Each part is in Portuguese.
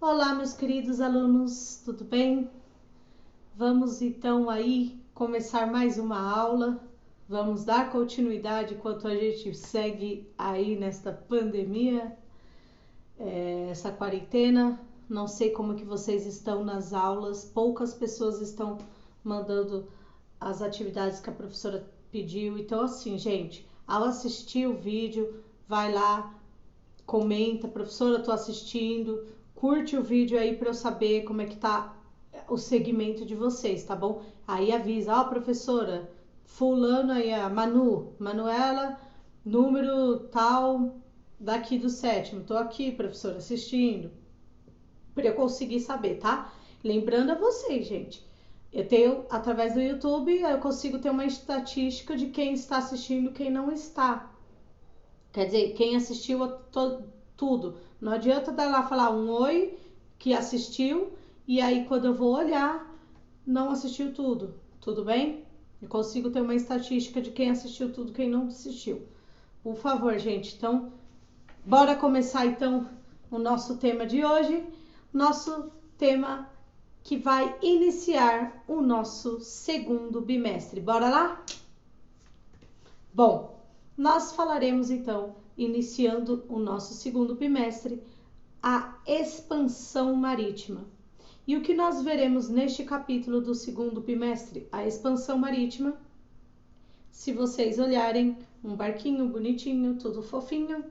Olá, meus queridos alunos, tudo bem? Vamos então aí começar mais uma aula. Vamos dar continuidade enquanto a gente segue aí nesta pandemia, essa quarentena. Não sei como que vocês estão nas aulas, poucas pessoas estão mandando as atividades que a professora pediu. Então, assim, gente, ao assistir o vídeo, vai lá, comenta, professora, tô assistindo, curte o vídeo aí para eu saber como é que tá o segmento de vocês, tá bom? Aí avisa, ó, professora, fulano aí, a Manuela, número tal, daqui do 7º, tô aqui, professora, assistindo, para eu conseguir saber, tá? Lembrando a vocês, gente, eu tenho, através do YouTube, eu consigo ter uma estatística de quem está assistindo e quem não está. Quer dizer, quem assistiu tudo. Não adianta dar lá falar um oi que assistiu e aí quando eu vou olhar, não assistiu tudo. Tudo bem? Eu consigo ter uma estatística de quem assistiu tudo, quem não assistiu. Por favor, gente. Então, bora começar então o nosso tema de hoje. Nosso tema que vai iniciar o nosso segundo bimestre. Bora lá? Bom, nós falaremos então, iniciando o nosso segundo bimestre, a expansão marítima. E o que nós veremos neste capítulo do segundo bimestre? A expansão marítima. Se vocês olharem, um barquinho bonitinho, tudo fofinho,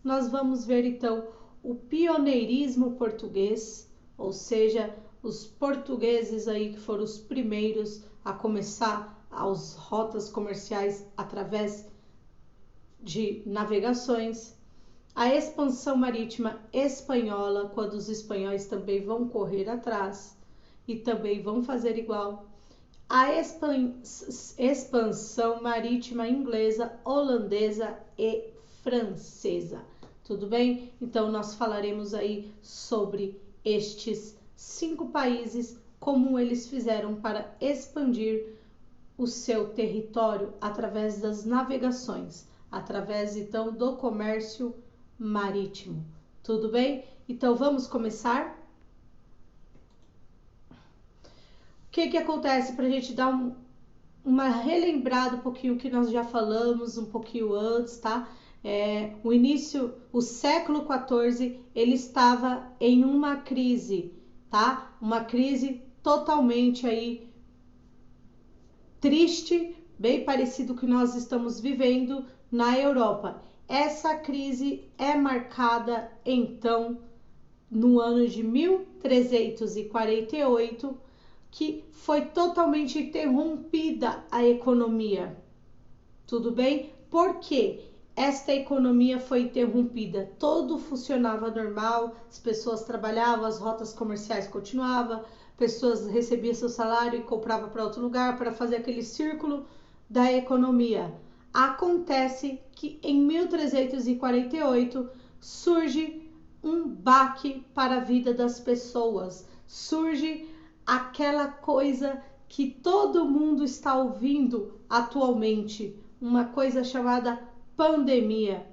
nós vamos ver então o pioneirismo português, ou seja, os portugueses aí que foram os primeiros a começar as rotas comerciais através de navegações, a expansão marítima espanhola, quando os espanhóis também vão correr atrás e também vão fazer igual, a expansão marítima inglesa, holandesa e francesa. Tudo bem? Então nós falaremos aí sobre estes 5 países, como eles fizeram para expandir o seu território através das navegações, através então do comércio marítimo. Tudo bem? Então vamos começar? O que acontece para a gente dar uma relembrada um pouquinho que nós já falamos um pouquinho antes, tá? O início, o século XIV, ele estava em uma crise, tá? Uma crise totalmente aí triste, bem parecido com o que nós estamos vivendo na Europa. Essa crise é marcada, então, no ano de 1348, que foi totalmente interrompida a economia. Tudo bem? Por quê? Esta economia foi interrompida. Tudo funcionava normal, as pessoas trabalhavam, as rotas comerciais continuavam, pessoas recebiam seu salário e compravam para outro lugar para fazer aquele círculo da economia. Acontece que em 1348 surge um baque para a vida das pessoas, surge aquela coisa que todo mundo está ouvindo atualmente, uma coisa chamada pandemia.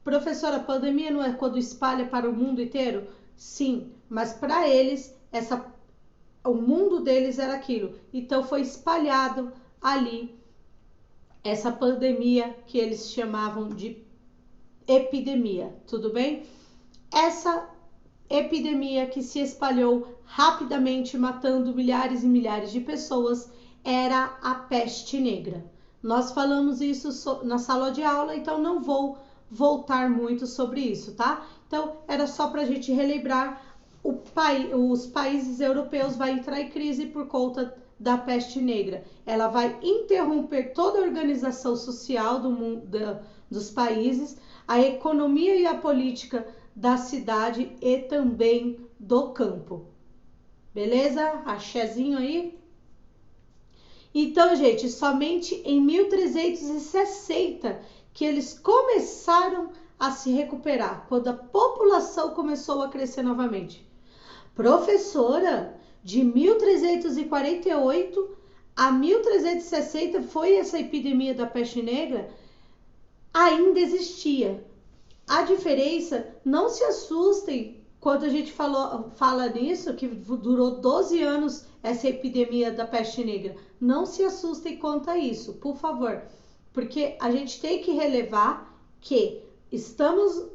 Professora, pandemia não é quando espalha para o mundo inteiro? Sim, mas para eles o mundo deles era aquilo. Então foi espalhado ali essa pandemia que eles chamavam de epidemia, tudo bem? Essa epidemia que se espalhou rapidamente, matando milhares e milhares de pessoas, era a peste negra. Nós falamos isso na sala de aula, então não vou voltar muito sobre isso, tá? Então era só para a gente relembrar. Os países europeus vão entrar em crise por conta da peste negra. Ela vai interromper toda a organização social do mundo, dos países, a economia e a política da cidade e também do campo. Beleza? Axézinho aí? Então, gente, somente em 1360 que eles começaram a se recuperar, quando a população começou a crescer novamente. Professora, de 1348 a 1360 foi essa epidemia da peste negra? Ainda existia. A diferença, não se assustem Quando a gente fala nisso, que durou 12 anos essa epidemia da peste negra, não se assustem quanto a isso, por favor, porque a gente tem que relevar que estamos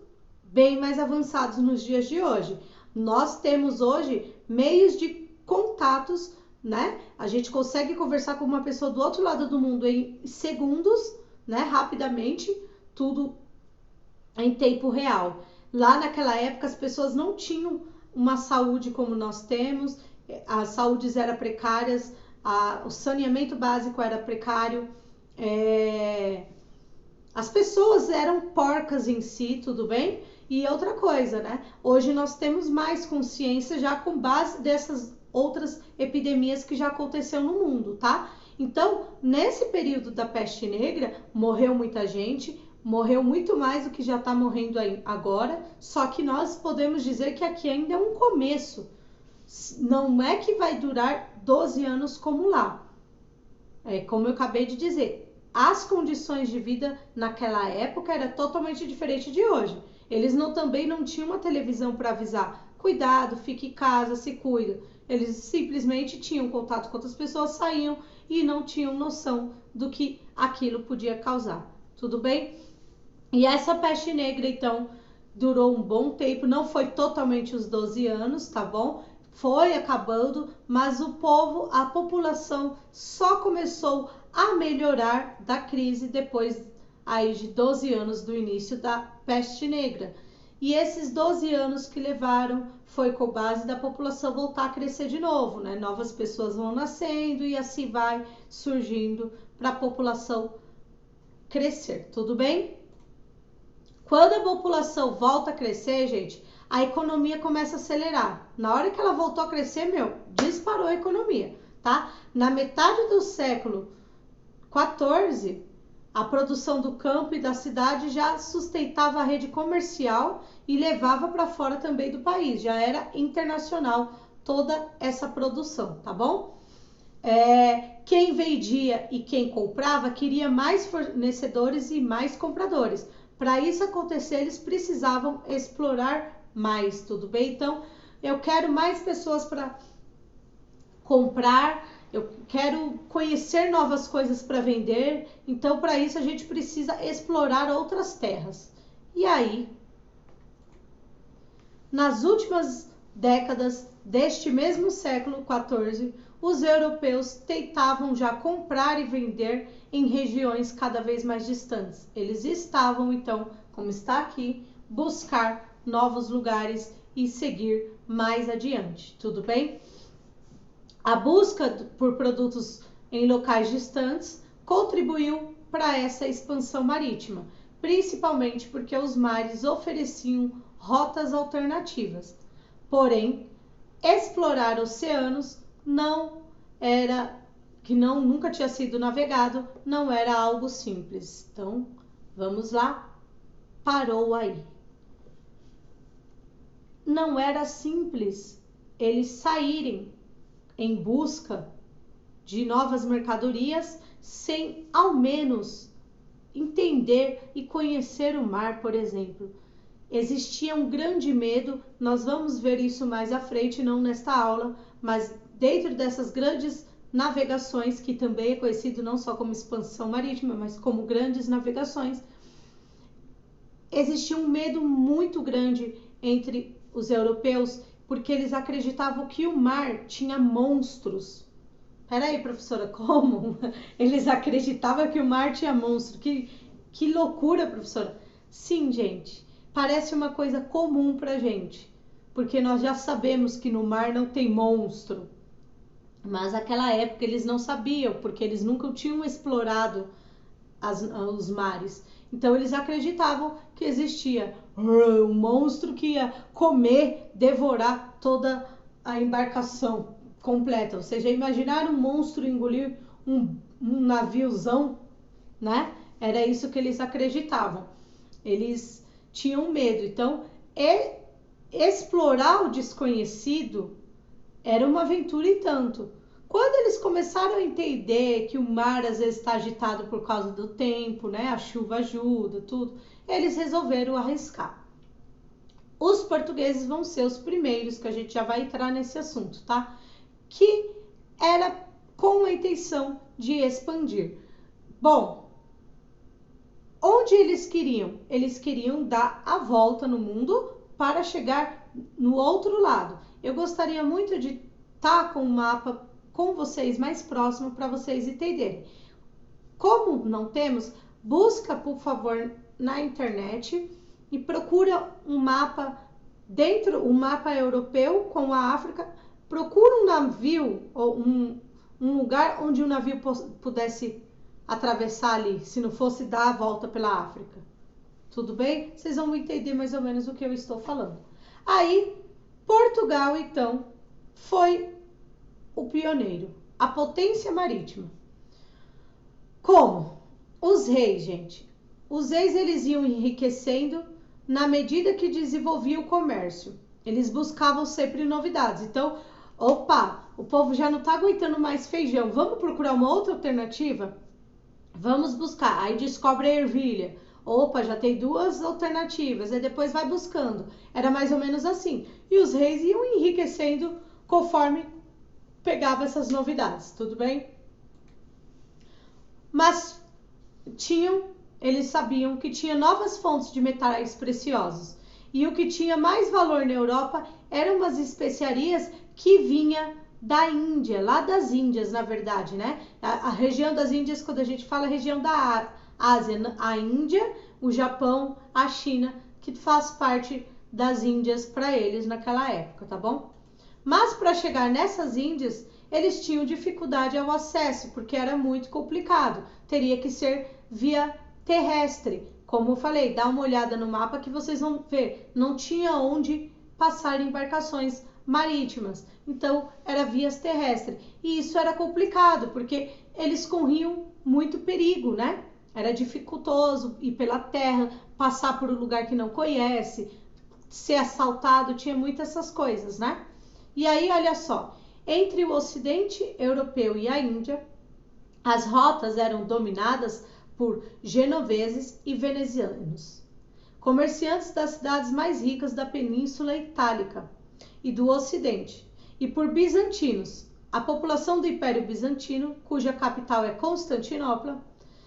bem mais avançados nos dias de hoje. Nós temos hoje meios de contatos, né? A gente consegue conversar com uma pessoa do outro lado do mundo em segundos, né? Rapidamente, tudo em tempo real. Lá naquela época as pessoas não tinham uma saúde como nós temos, as saúdes eram precárias, o saneamento básico era precário, as pessoas eram porcas em si, tudo bem? E outra coisa, né? Hoje nós temos mais consciência já com base dessas outras epidemias que já aconteceram no mundo, tá? Então, nesse período da peste negra, morreu muita gente, morreu muito mais do que já está morrendo agora, só que nós podemos dizer que aqui ainda é um começo. Não é que vai durar 12 anos como lá. Como eu acabei de dizer, as condições de vida naquela época era totalmente diferente de hoje. Eles também não tinham uma televisão para avisar, cuidado, fique em casa, se cuida. Eles simplesmente tinham contato com outras pessoas, saíam e não tinham noção do que aquilo podia causar. Tudo bem? E essa peste negra, então, durou um bom tempo, não foi totalmente os 12 anos, tá bom? Foi acabando, mas a população só começou a melhorar da crise depois aí de 12 anos do início da peste negra. E esses 12 anos que levaram foi com base da população voltar a crescer de novo, né? Novas pessoas vão nascendo e assim vai surgindo para a população crescer, tudo bem? Quando a população volta a crescer, gente, a economia começa a acelerar. Na hora que ela voltou a crescer, disparou a economia, tá? Na metade do século XIV, a produção do campo e da cidade já sustentava a rede comercial e levava para fora também do país. Já era internacional toda essa produção, tá bom? Quem vendia e quem comprava queria mais fornecedores e mais compradores. Para isso acontecer, eles precisavam explorar mais, tudo bem? Então, eu quero mais pessoas para comprar, eu quero conhecer novas coisas para vender, então para isso a gente precisa explorar outras terras. E aí, nas últimas décadas deste mesmo século XIV, os europeus tentavam já comprar e vender em regiões cada vez mais distantes. Eles estavam, então, como está aqui, buscar novos lugares e seguir mais adiante, tudo bem? A busca por produtos em locais distantes contribuiu para essa expansão marítima, principalmente porque os mares ofereciam rotas alternativas. Porém, explorar oceanos nunca tinha sido navegado, não era algo simples. Então, vamos lá, parou aí. Não era simples eles saírem em busca de novas mercadorias sem ao menos entender e conhecer o mar, por exemplo. Existia um grande medo, nós vamos ver isso mais à frente, não nesta aula, mas dentro dessas grandes navegações, que também é conhecido não só como expansão marítima, mas como grandes navegações, existia um medo muito grande entre os europeus, porque eles acreditavam que o mar tinha monstros. Peraí, professora, como? Eles acreditavam que o mar tinha monstro. Que loucura, professora. Sim, gente, parece uma coisa comum pra gente, porque nós já sabemos que no mar não tem monstro. Mas naquela época eles não sabiam, porque eles nunca tinham explorado os mares. Então eles acreditavam que existia um monstro que ia comer, devorar toda a embarcação completa. Ou seja, imaginar um monstro engolir um naviozão, né? Era isso que eles acreditavam. Eles tinham medo. Então, explorar o desconhecido era uma aventura e tanto. Quando eles começaram a entender que o mar às vezes está agitado por causa do tempo, né? A chuva ajuda, tudo. Eles resolveram arriscar. os portugueses vão ser os primeiros, que a gente já vai entrar nesse assunto, tá? Que era com a intenção de expandir. Bom, onde eles queriam? Eles queriam dar a volta no mundo para chegar no outro lado. Eu gostaria muito de estar com o mapa com vocês mais próximo para vocês entenderem. Como não temos, busca, por favor, na internet e procura um mapa um mapa europeu com a África. Procura um navio ou um lugar onde o navio pudesse atravessar ali, se não fosse dar a volta pela África. Tudo bem? Vocês vão entender mais ou menos o que eu estou falando. Aí, Portugal, então, foi o pioneiro, a potência marítima. Como? Os reis, gente. Os reis, eles iam enriquecendo na medida que desenvolvia o comércio. Eles buscavam sempre novidades. Então, opa, o povo já não está aguentando mais feijão. Vamos procurar uma outra alternativa? Vamos buscar. Aí descobre a ervilha. Opa, já tem duas alternativas. Aí depois vai buscando. Era mais ou menos assim. E os reis iam enriquecendo conforme pegava essas novidades. Tudo bem? Mas eles sabiam que tinha novas fontes de metais preciosos. E o que tinha mais valor na Europa eram umas especiarias que vinha da Índia, lá das Índias, na verdade, né? A região das Índias, quando a gente fala, a região da Ásia, a Índia, o Japão, a China, que faz parte das Índias para eles naquela época, tá bom? Mas para chegar nessas Índias, eles tinham dificuldade ao acesso, porque era muito complicado. Teria que ser via terrestre. Como eu falei, dá uma olhada no mapa que vocês vão ver. Não tinha onde passar embarcações marítimas. Então, era vias terrestres. E isso era complicado, porque eles corriam muito perigo, né? Era dificultoso ir pela terra, passar por um lugar que não conhece, ser assaltado, tinha muitas essas coisas, né? E aí, olha só, entre o Ocidente Europeu e a Índia, as rotas eram dominadas por genoveses e venezianos, comerciantes das cidades mais ricas da Península Itálica e do Ocidente, e por bizantinos, a população do Império Bizantino, cuja capital é Constantinopla,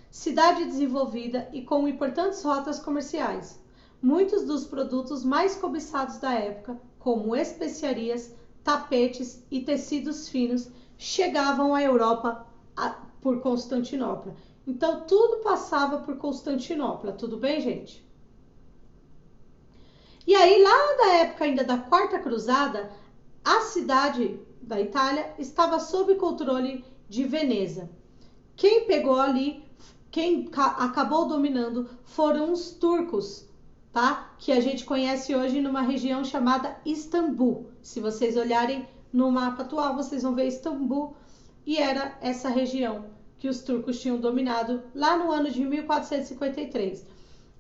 cidade desenvolvida e com importantes rotas comerciais. Muitos dos produtos mais cobiçados da época, como especiarias, tapetes e tecidos finos, chegavam à Europa por Constantinopla. Então, tudo passava por Constantinopla, tudo bem, gente? E aí, lá da época ainda da Quarta Cruzada, a cidade da Itália estava sob controle de Veneza. Quem pegou ali, quem acabou dominando foram os turcos, tá? Que a gente conhece hoje numa região chamada Istambul. Se vocês olharem no mapa atual, vocês vão ver Istambul, e era essa região que os turcos tinham dominado lá no ano de 1453.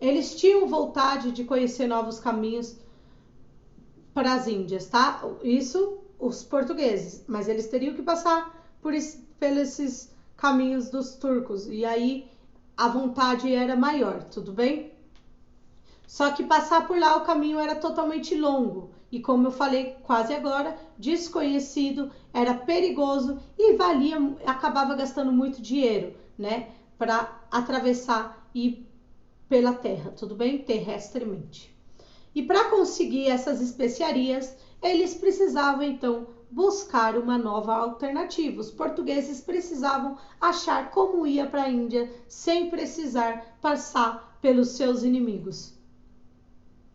Eles tinham vontade de conhecer novos caminhos para as Índias, tá? Isso os portugueses, mas eles teriam que passar pelos esses caminhos dos turcos, e aí a vontade era maior, tudo bem? Só que passar por lá o caminho era totalmente longo e, como eu falei quase agora, desconhecido, era perigoso e acabava gastando muito dinheiro, né, para atravessar e ir pela terra, tudo bem? Terrestremente. E para conseguir essas especiarias, eles precisavam então buscar uma nova alternativa. Os portugueses precisavam achar como ir para a Índia sem precisar passar pelos seus inimigos.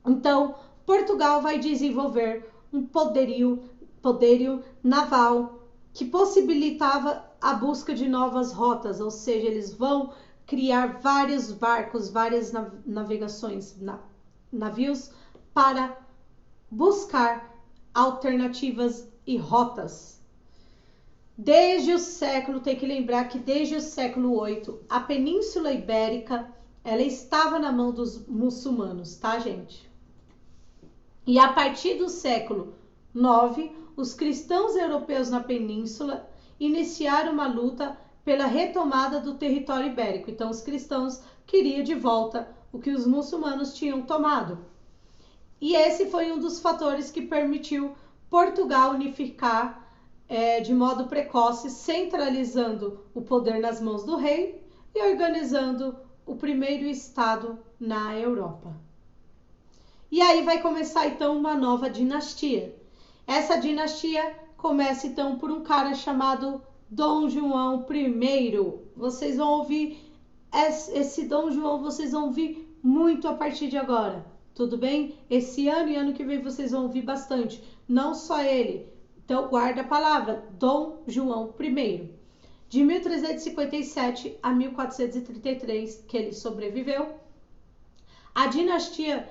Então, Portugal vai desenvolver um poderio naval que possibilitava a busca de novas rotas, ou seja, eles vão criar vários barcos, várias navegações, navios, para buscar alternativas e rotas. Tem que lembrar que desde o século VIII, a Península Ibérica, ela estava na mão dos muçulmanos, tá, gente? E a partir do século IX, os cristãos europeus na península iniciaram uma luta pela retomada do território ibérico. Então, os cristãos queriam de volta o que os muçulmanos tinham tomado. E esse foi um dos fatores que permitiu Portugal unificar de modo precoce, centralizando o poder nas mãos do rei e organizando o primeiro estado na Europa. E aí vai começar então uma nova dinastia. Essa dinastia começa então por um cara chamado Dom João I. Vocês vão ouvir esse Dom João, vocês vão ouvir muito a partir de agora, tudo bem? Esse ano e ano que vem vocês vão ouvir bastante, não só ele. Então guarda a palavra, Dom João I. De 1357 a 1433, que ele sobreviveu. A dinastia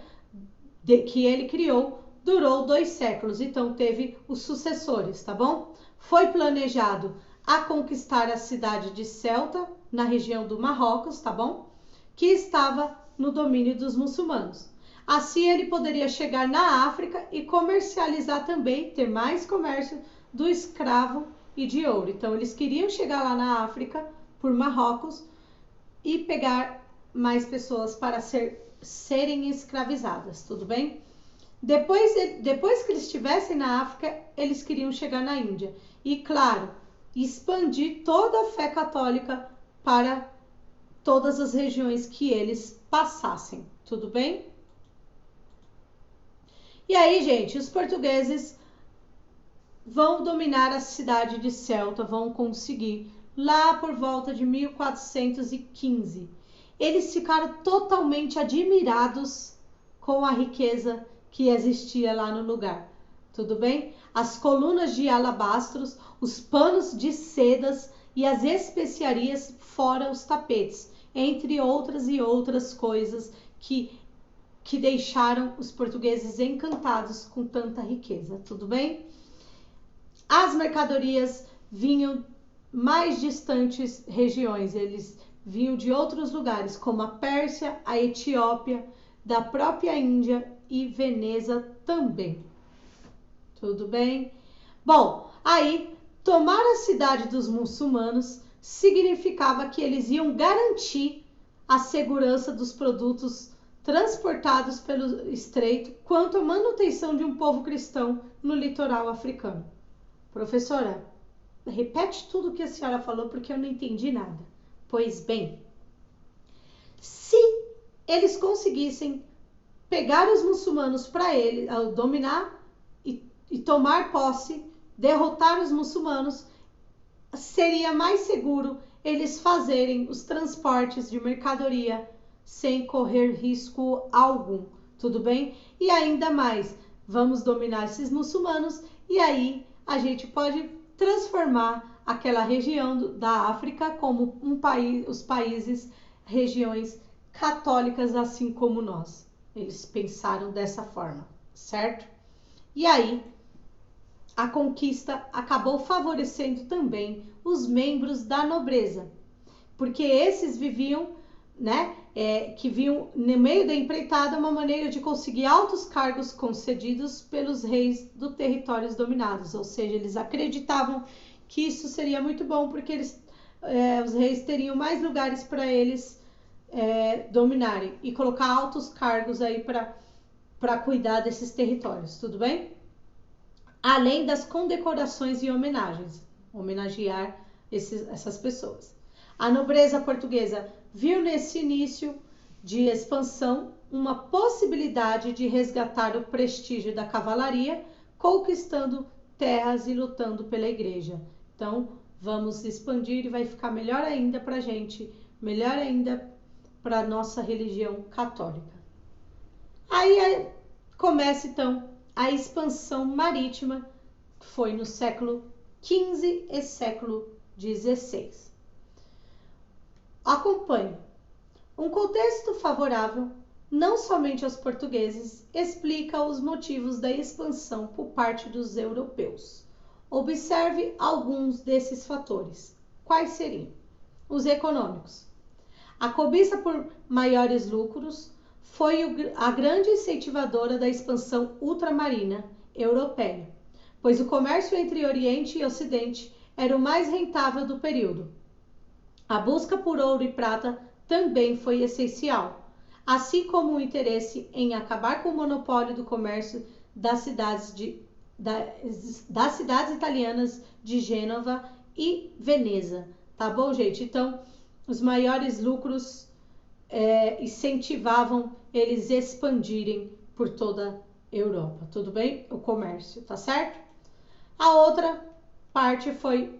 que ele criou durou 2 séculos, então teve os sucessores, tá bom? Foi planejado a conquistar a cidade de Ceuta, na região do Marrocos, tá bom? Que estava no domínio dos muçulmanos. Assim ele poderia chegar na África e comercializar também, ter mais comércio do escravo e de ouro. Então eles queriam chegar lá na África, por Marrocos, e pegar mais pessoas para serem escravizadas, tudo bem? Depois que eles estivessem na África, eles queriam chegar na Índia. E, claro, expandir toda a fé católica para todas as regiões que eles passassem, tudo bem? E aí, gente, os portugueses vão dominar a cidade de Ceuta, vão conseguir, lá por volta de 1415. Eles ficaram totalmente admirados com a riqueza que existia lá no lugar, tudo bem? As colunas de alabastros, os panos de sedas e as especiarias, fora os tapetes, entre outras e outras coisas que deixaram os portugueses encantados com tanta riqueza, tudo bem? As mercadorias vinham mais distantes regiões, eles vinham de outros lugares, como a Pérsia, a Etiópia, da própria Índia e Veneza também. Tudo bem? Bom, aí tomar a cidade dos muçulmanos significava que eles iam garantir a segurança dos produtos transportados pelo estreito quanto à manutenção de um povo cristão no litoral africano. Professora, repete tudo o que a senhora falou porque eu não entendi nada. Pois bem, se eles conseguissem pegar os muçulmanos para eles, dominar e tomar posse, derrotar os muçulmanos, seria mais seguro eles fazerem os transportes de mercadoria sem correr risco algum, tudo bem? E ainda mais, vamos dominar esses muçulmanos e aí a gente pode transformar aquela região da África como os países, regiões católicas, assim como nós. Eles pensaram dessa forma, certo? E aí, a conquista acabou favorecendo também os membros da nobreza, porque esses viviam, que viam no meio da empreitada uma maneira de conseguir altos cargos concedidos pelos reis dos territórios dominados, ou seja, eles acreditavam que isso seria muito bom, porque os reis teriam mais lugares para eles dominarem e colocar altos cargos aí para cuidar desses territórios, tudo bem? Além das condecorações e homenagens, homenagear essas pessoas. A nobreza portuguesa viu nesse início de expansão uma possibilidade de resgatar o prestígio da cavalaria, conquistando terras e lutando pela igreja. Então, vamos expandir e vai ficar melhor ainda para a gente, melhor ainda para a nossa religião católica. Aí começa então a expansão marítima, que foi no século XV e século XVI. Acompanhe. Um contexto favorável, não somente aos portugueses, explica os motivos da expansão por parte dos europeus. Observe alguns desses fatores. Quais seriam? Os econômicos. A cobiça por maiores lucros foi a grande incentivadora da expansão ultramarina europeia, pois o comércio entre Oriente e Ocidente era o mais rentável do período. A busca por ouro e prata também foi essencial. assim como o interesse em acabar com o monopólio do comércio das cidades italianas de Gênova e Veneza. Tá bom, gente? Então, os maiores lucros incentivavam eles expandirem por toda a Europa, tudo bem? O comércio, tá certo? A outra parte foi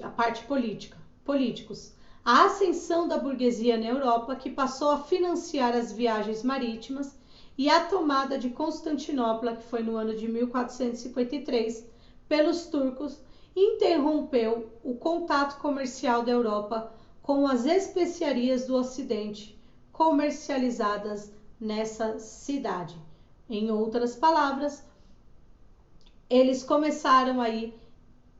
a parte políticos. A ascensão da burguesia na Europa, que passou a financiar as viagens marítimas, e a tomada de Constantinopla, que foi no ano de 1453, pelos turcos, interrompeu o contato comercial da Europa com as especiarias do Ocidente comercializadas nessa cidade. Em outras palavras, eles começaram aí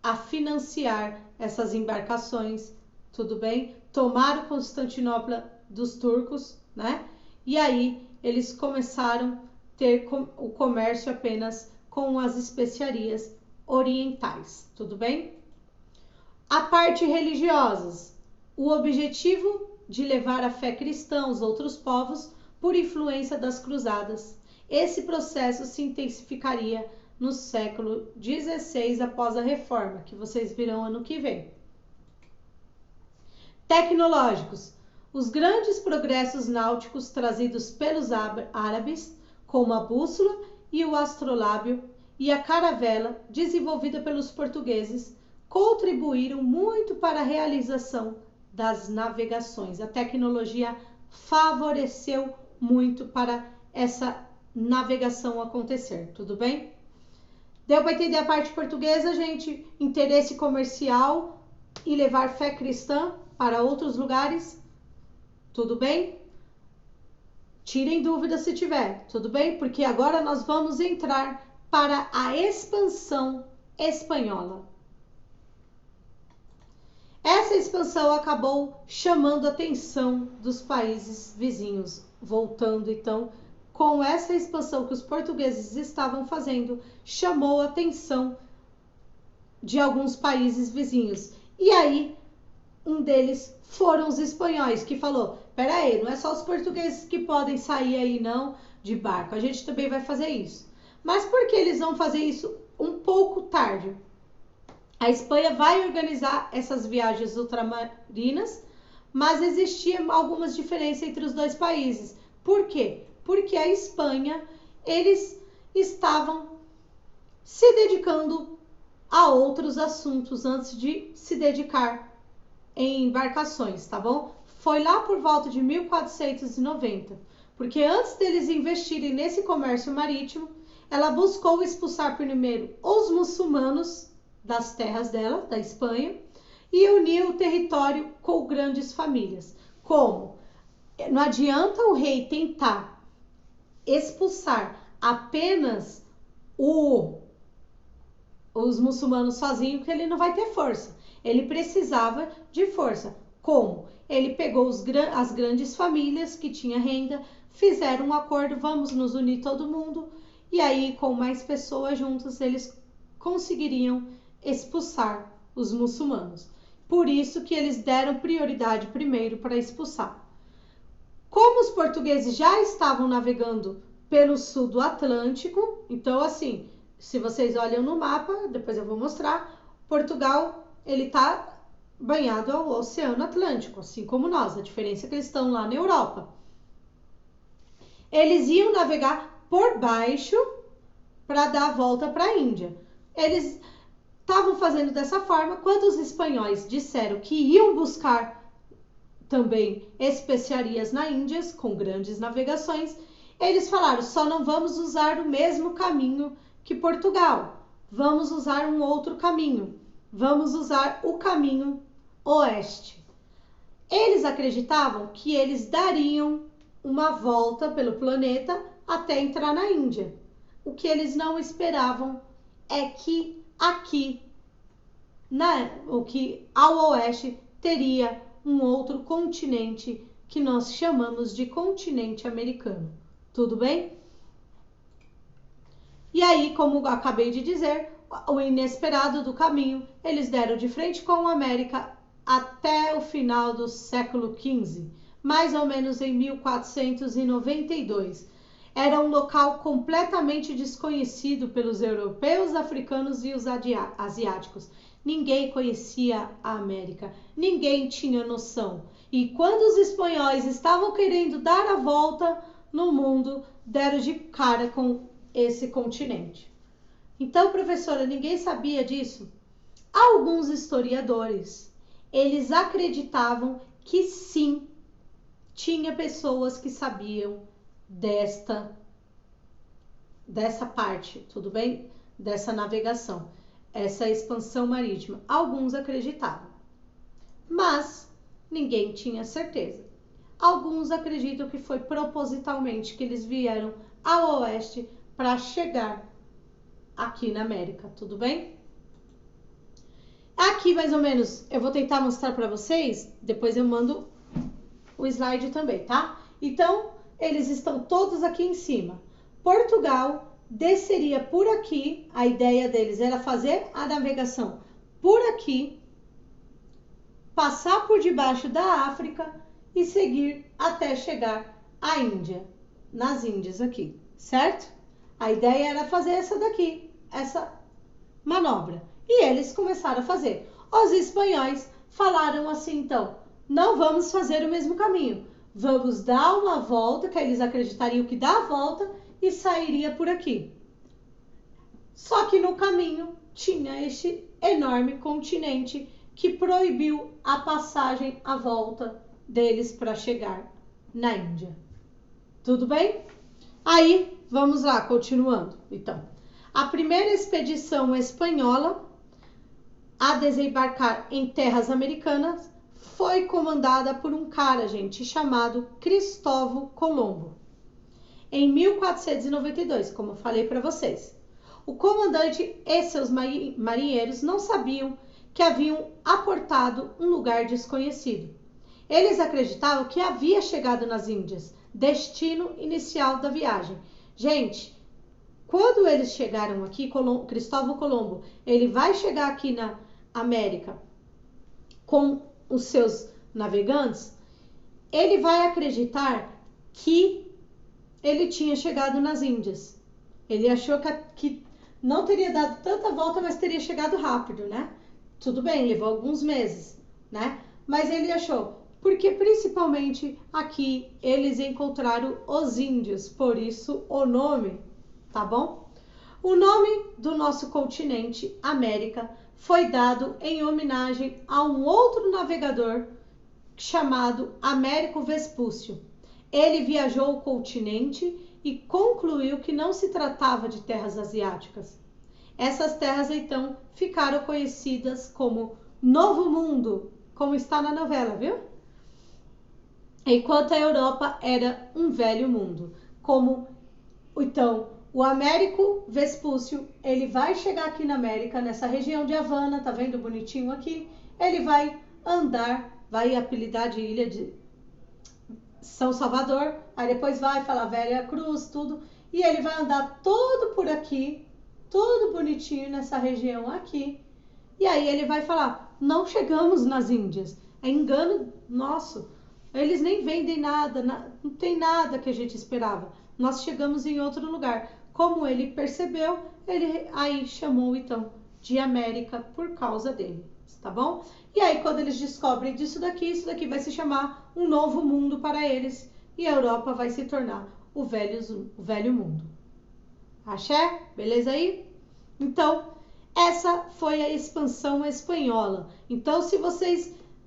a financiar essas embarcações, tudo bem? Tomaram Constantinopla dos turcos, né? E aí eles começaram a ter o comércio apenas com as especiarias orientais, tudo bem? A parte religiosas, o objetivo de levar a fé cristã aos outros povos por influência das cruzadas. Esse processo se intensificaria no século XVI após a reforma, que vocês virão ano que vem. Tecnológicos. Os grandes progressos náuticos trazidos pelos árabes, como a bússola e o astrolábio, e a caravela, desenvolvida pelos portugueses, contribuíram muito para a realização das navegações. A tecnologia favoreceu muito para essa navegação acontecer, tudo bem? Deu para entender a parte portuguesa, gente? Interesse comercial e levar fé cristã para outros lugares, tudo bem? Tirem dúvidas se tiver, tudo bem? Porque agora nós vamos entrar para a expansão espanhola. Essa expansão acabou chamando a atenção dos países vizinhos, voltando então com essa expansão que os portugueses estavam fazendo, chamou a atenção de alguns países vizinhos. E aí, um deles foram os espanhóis, que falou, peraí, não é só os portugueses que podem sair aí não, de barco, a gente também vai fazer isso. Mas por que eles vão fazer isso um pouco tarde? A Espanha vai organizar essas viagens ultramarinas, mas existiam algumas diferenças entre os dois países. Por quê? Porque a Espanha, eles estavam se dedicando a outros assuntos antes de se dedicar em embarcações, tá bom? Foi lá por volta de 1490, porque antes deles investirem nesse comércio marítimo, ela buscou expulsar primeiro os muçulmanos das terras dela, da Espanha, e unir o território com grandes famílias. Como? Não adianta o rei tentar expulsar apenas os muçulmanos sozinho, que ele não vai ter força. Ele precisava de força. Como? Ele pegou as grandes famílias que tinham renda, fizeram um acordo, vamos nos unir todo mundo, e aí com mais pessoas juntas eles conseguiriam expulsar os muçulmanos. Por isso que eles deram prioridade primeiro para expulsar. Como os portugueses já estavam navegando pelo sul do Atlântico, então assim, se vocês olham no mapa, depois eu vou mostrar, Portugal, ele está banhado ao Oceano Atlântico, assim como nós, a diferença é que eles estão lá na Europa. Eles iam navegar por baixo para dar a volta para a Índia. Eles estavam fazendo dessa forma. Quando os espanhóis disseram que iam buscar também especiarias na Índia, com grandes navegações, eles falaram, só não vamos usar o mesmo caminho que Portugal, vamos usar um outro caminho, vamos usar o caminho oeste. Eles acreditavam que eles dariam uma volta pelo planeta até entrar na Índia. O que eles não esperavam é que aqui, o que ao oeste, teria um outro continente que nós chamamos de continente americano. Tudo bem? E aí, como eu acabei de dizer, o inesperado do caminho, eles deram de frente com a América até o final do século XV. mais ou menos em 1492. Era um local completamente desconhecido pelos europeus, africanos e os asiáticos. Ninguém conhecia a América, ninguém tinha noção. E quando os espanhóis estavam querendo dar a volta no mundo, deram de cara com esse continente. Então, professora, ninguém sabia disso? Alguns historiadores, eles acreditavam que sim, tinha pessoas que sabiam dessa parte, tudo bem? Dessa navegação, essa expansão marítima. Alguns acreditavam, mas ninguém tinha certeza. Alguns acreditam que foi propositalmente que eles vieram ao oeste para chegar aqui na América, tudo bem? Aqui mais ou menos, eu vou tentar mostrar para vocês, depois eu mando o slide também, tá? Então, eles estão todos aqui em cima. Portugal desceria por aqui, a ideia deles era fazer a navegação por aqui, passar por debaixo da África e seguir até chegar à Índia, nas Índias aqui, certo? A ideia era fazer essa daqui, essa manobra. E eles começaram a fazer. Os espanhóis falaram assim, então, não vamos fazer o mesmo caminho. Vamos dar uma volta, que eles acreditariam que dá a volta e sairia por aqui. Só que no caminho tinha este enorme continente que proibiu a passagem, a volta deles para chegar na Índia. Tudo bem? Aí, vamos lá, continuando. Então, a primeira expedição espanhola a desembarcar em terras americanas foi comandada por um cara, gente, chamado Cristóvão Colombo, em 1492, como eu falei para vocês. O comandante e seus marinheiros não sabiam que haviam aportado um lugar desconhecido. Eles acreditavam que havia chegado nas Índias, destino inicial da viagem. Gente, quando eles chegaram aqui, Cristóvão Colombo, ele vai chegar aqui na América com os seus navegantes, ele vai acreditar que ele tinha chegado nas Índias. Ele achou que não teria dado tanta volta, mas teria chegado rápido, né? Tudo bem, levou alguns meses, né? Mas ele achou, porque principalmente aqui eles encontraram os índios, por isso o nome, tá bom? O nome do nosso continente, América, foi dado em homenagem a um outro navegador chamado Américo Vespúcio. Ele viajou o continente e concluiu que não se tratava de terras asiáticas. Essas terras, então, ficaram conhecidas como Novo Mundo, como está na novela, viu? Enquanto a Europa era um velho mundo. Então, o Américo Vespúcio, ele vai chegar aqui na América, nessa região de Havana, tá vendo bonitinho aqui? Ele vai andar, vai apelidar de Ilha de São Salvador, aí depois vai falar Velha Cruz, tudo, e ele vai andar todo por aqui, todo bonitinho nessa região aqui, e aí ele vai falar, não chegamos nas Índias, é engano nosso, eles nem vendem nada, não tem nada que a gente esperava, nós chegamos em outro lugar. Como ele percebeu, ele aí chamou então de América por causa dele, tá bom? E aí quando eles descobrem disso daqui, isso daqui vai se chamar um novo mundo para eles e a Europa vai se tornar o velho mundo. Axé? Beleza aí? Então, essa foi a expansão espanhola. Então,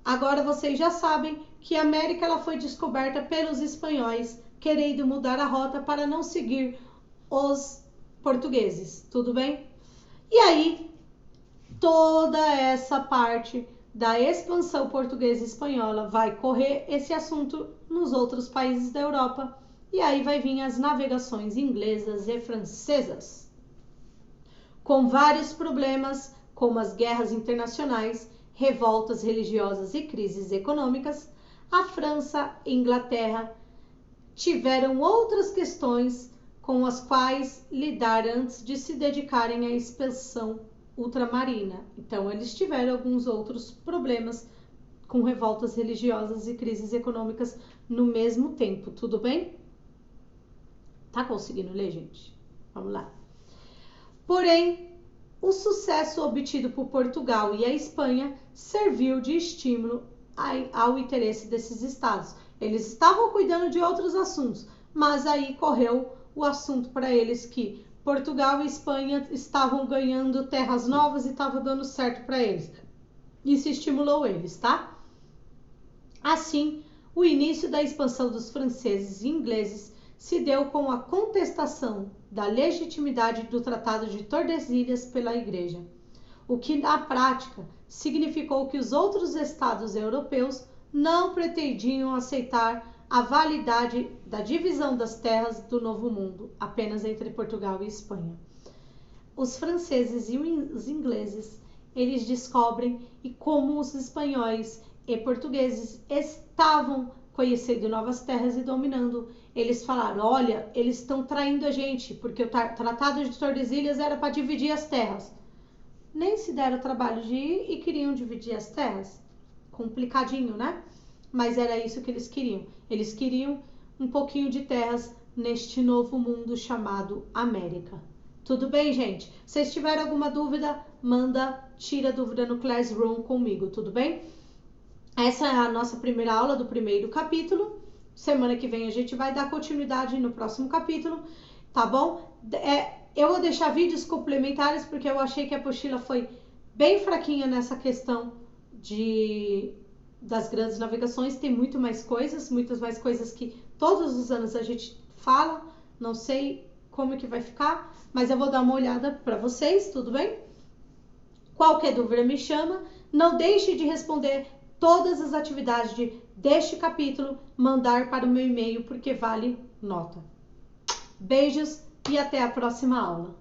agora vocês já sabem que a América ela foi descoberta pelos espanhóis, querendo mudar a rota para não seguir os portugueses, tudo bem? E aí, toda essa parte da expansão portuguesa e espanhola vai correr esse assunto nos outros países da Europa, e aí vai vir as navegações inglesas e francesas, com vários problemas, como as guerras internacionais, revoltas religiosas e crises econômicas. A França e a Inglaterra tiveram outras questões com as quais lidar antes de se dedicarem à expansão ultramarina. Então, eles tiveram alguns outros problemas com revoltas religiosas e crises econômicas no mesmo tempo, tudo bem? Tá conseguindo ler, gente? Vamos lá. Porém, o sucesso obtido por Portugal e a Espanha serviu de estímulo ao interesse desses estados. Eles estavam cuidando de outros assuntos, mas aí correu o assunto para eles que Portugal e Espanha estavam ganhando terras novas e estava dando certo para eles. Isso estimulou eles, tá? Assim, o início da expansão dos franceses e ingleses se deu com a contestação da legitimidade do Tratado de Tordesilhas pela Igreja, o que na prática significou que os outros estados europeus não pretendiam aceitar a validade da divisão das terras do Novo Mundo apenas entre Portugal e Espanha. Os franceses e os ingleses, eles descobrem e como os espanhóis e portugueses estavam conhecendo novas terras e dominando. Eles falaram, olha, eles estão traindo a gente, porque o Tratado de Tordesilhas era para dividir as terras. Nem se deram o trabalho de ir e queriam dividir as terras. Complicadinho, né? Mas era isso que eles queriam. Eles queriam um pouquinho de terras neste novo mundo chamado América. Tudo bem, gente? Se tiver alguma dúvida, tira a dúvida no Classroom comigo, tudo bem? Essa é a nossa primeira aula do primeiro capítulo. Semana que vem a gente vai dar continuidade no próximo capítulo, tá bom? Eu vou deixar vídeos complementares porque eu achei que a apostila foi bem fraquinha nessa questão das grandes navegações. Tem muitas mais coisas que todos os anos a gente fala. Não sei como que vai ficar, mas eu vou dar uma olhada para vocês, tudo bem? Qualquer dúvida me chama. Não deixe de responder todas as atividades deste capítulo, mandar para o meu e-mail porque vale nota. Beijos e até a próxima aula.